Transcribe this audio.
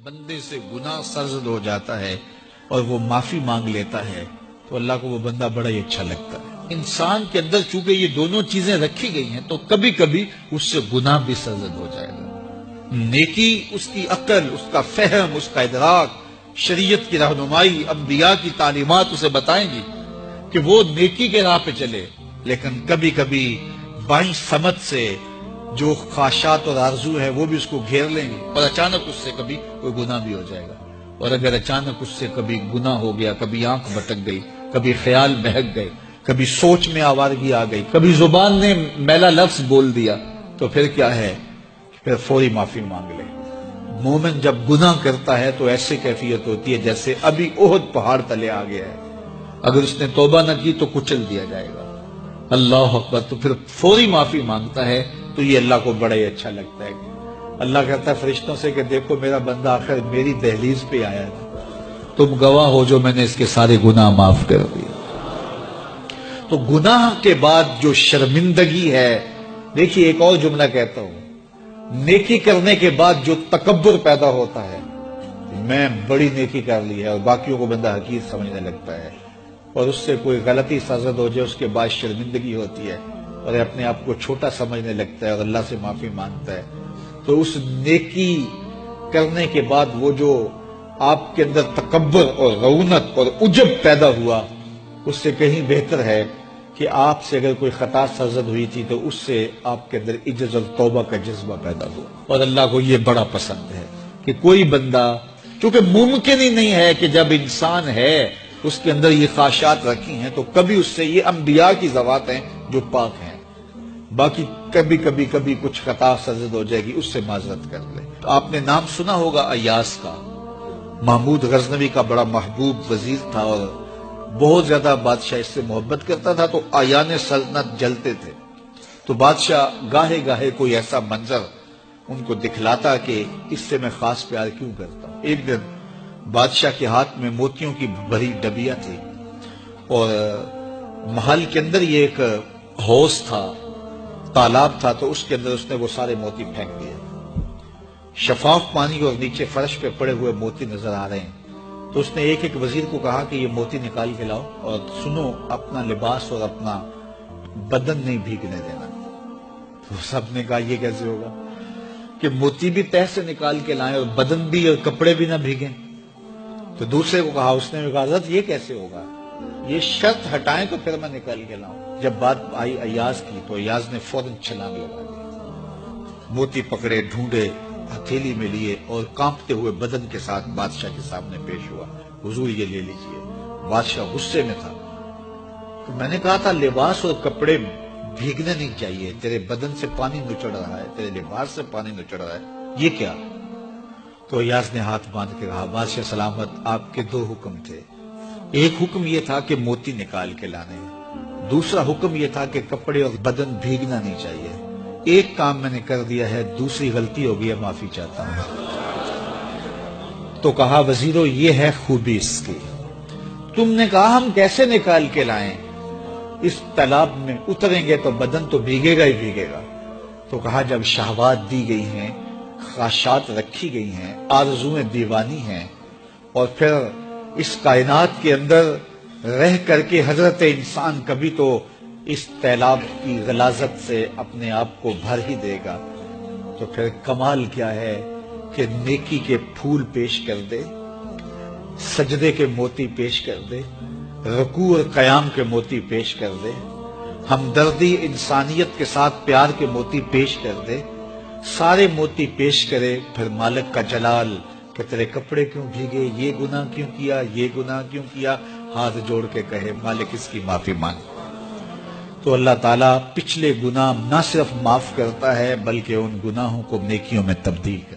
بندے سے گناہ سرزد ہو جاتا ہے اور وہ معافی مانگ لیتا ہے تو اللہ کو وہ بندہ بڑا ہی اچھا لگتا ہے۔ انسان کے اندر چونکہ یہ دونوں چیزیں رکھی گئی ہیں تو کبھی کبھی اس سے گناہ بھی سرزد ہو جائے گا۔ نیکی اس کی عقل، اس کا فہم، اس کا ادراک، شریعت کی رہنمائی، انبیاء کی تعلیمات اسے بتائیں گی کہ وہ نیکی کے راہ پہ چلے، لیکن کبھی کبھی بائیں سمت سے جو خواہشات اور آرزو ہے وہ بھی اس کو گھیر لیں گے اور اچانک اس سے کبھی کوئی گناہ بھی ہو جائے گا۔ اور اگر اچانک اس سے کبھی گناہ ہو گیا، کبھی آنکھ بھٹک گئی، کبھی خیال بہک گئے، کبھی سوچ میں آوارگی آ گئی، کبھی زبان نے میلا لفظ بول دیا تو پھر کیا ہے؟ پھر فوری معافی مانگ لے۔ مومن جب گناہ کرتا ہے تو ایسی کیفیت ہوتی ہے جیسے ابھی احد پہاڑ تلے آ گیا ہے، اگر اس نے توبہ نہ کی تو کچل دیا جائے گا۔ اللہ اکبر، تو پھر فوری معافی مانگتا ہے تو یہ اللہ کو بڑا ہی اچھا لگتا ہے۔ اللہ کہتا ہے فرشتوں سے کہ دیکھو میرا بندہ آخر میری دہلیز پہ آیا ہے، تم گواہ ہو جو میں نے اس کے سارے گناہ معاف کر دیے۔ تو گناہ کے بعد جو شرمندگی ہے، دیکھیے ایک اور جملہ کہتا ہوں، نیکی کرنے کے بعد جو تکبر پیدا ہوتا ہے، میں بڑی نیکی کر لی ہے اور باقیوں کو بندہ حقیر سمجھنے لگتا ہے، اور اس سے کوئی غلطی سرزد ہو جائے اس کے بعد شرمندگی ہوتی ہے اور اپنے آپ کو چھوٹا سمجھنے لگتا ہے اور اللہ سے معافی مانگتا ہے، تو اس نیکی کرنے کے بعد وہ جو آپ کے اندر تکبر اور رعونت اور عجب پیدا ہوا، اس سے کہیں بہتر ہے کہ آپ سے اگر کوئی خطا سرزد ہوئی تھی تو اس سے آپ کے اندر عجز اور توبہ کا جذبہ پیدا ہوا۔ اور اللہ کو یہ بڑا پسند ہے کہ کوئی بندہ، کیونکہ ممکن ہی نہیں ہے کہ جب انسان ہے اس کے اندر یہ خواہشات رکھی ہیں تو کبھی اس سے، یہ انبیاء کی ذوات ہیں جو پاک ہیں، باقی کبھی کچھ خطا سرزد ہو جائے گی، اس سے معذرت کر لے۔ تو آپ نے نام سنا ہوگا ایاس کا، محمود غزنوی کا بڑا محبوب وزیر تھا اور بہت زیادہ بادشاہ اس سے محبت کرتا تھا، تو آیان سلطنت جلتے تھے، تو بادشاہ گاہے گاہے کوئی ایسا منظر ان کو دکھلاتا کہ اس سے میں خاص پیار کیوں کرتا ہوں۔ ایک دن بادشاہ کے ہاتھ میں موتیوں کی بھری ڈبیاں تھی اور محل کے اندر یہ ایک حوض تھا، تالاب تھا، تو اس کے اندر اس نے وہ سارے موتی پھینک دیے۔ شفاف پانی اور نیچے فرش پہ پڑے ہوئے موتی نظر آ رہے ہیں، تو اس نے ایک ایک وزیر کو کہا کہ یہ موتی نکال کے لاؤ اور سنو اپنا لباس اور اپنا بدن نہیں بھیگنے دینا۔ تو سب نے کہا یہ کیسے ہوگا کہ موتی بھی تہ سے نکال کے لائیں اور بدن بھی اور کپڑے بھی نہ بھیگیں؟ تو دوسرے کو کہا، اس نے کہا حضرت یہ کیسے ہوگا، یہ شرط ہٹائیں تو پھر میں نکال کے لاؤں۔ جب بات آئی ایاز کی تو ایاز نے فوراً چھلانگ لگا دی، موتی پکڑے، ڈھونڈے، ہتھیلی میں لیے اور کانپتے ہوئے بدن کے ساتھ بادشاہ کے سامنے پیش ہوا، حضور یہ لے لیجئے۔ بادشاہ غصے میں تھا، تو میں نے کہا تھا لباس اور کپڑے بھیگنے نہیں چاہیے، تیرے بدن سے پانی نچڑ رہا ہے، تیرے لباس سے پانی نچڑ رہا ہے، یہ کیا؟ تو ایاز نے ہاتھ باندھ کے کہا، بادشاہ سلامت، آپ کے دو حکم تھے، ایک حکم یہ تھا کہ موتی نکال کے لانے، دوسرا حکم یہ تھا کہ کپڑے اور بدن بھیگنا نہیں چاہیے۔ ایک کام میں نے کر دیا ہے، دوسری غلطی ہو گئی ہے، معافی چاہتا ہوں۔ تو کہا وزیرو یہ ہے خوبی اس کی، تم نے کہا ہم کیسے نکال کے لائیں، اس تالاب میں اتریں گے تو بدن تو بھیگے گا ہی بھیگے گا۔ تو کہا جب شہوات دی گئی ہیں، خواہشات رکھی گئی ہیں، آرزویں دیوانی ہیں، اور پھر اس کائنات کے اندر رہ کر کے حضرت انسان کبھی تو اس تالاب کی غلاظت سے اپنے آپ کو بھر ہی دے گا، تو پھر کمال کیا ہے کہ نیکی کے پھول پیش کر دے، سجدے کے موتی پیش کر دے، رکوع اور قیام کے موتی پیش کر دے، ہمدردی، انسانیت کے ساتھ پیار کے موتی پیش کر دے، سارے موتی پیش کرے، پھر مالک کا جلال کہ تیرے کپڑے کیوں بھیگے، یہ گناہ کیوں کیا، یہ گناہ کیوں کیا، ہاتھ جوڑ کے کہے مالک اس کی معافی مانگ، تو اللہ تعالیٰ پچھلے گناہ نہ صرف معاف کرتا ہے بلکہ ان گناہوں کو نیکیوں میں تبدیل کرتا ہے۔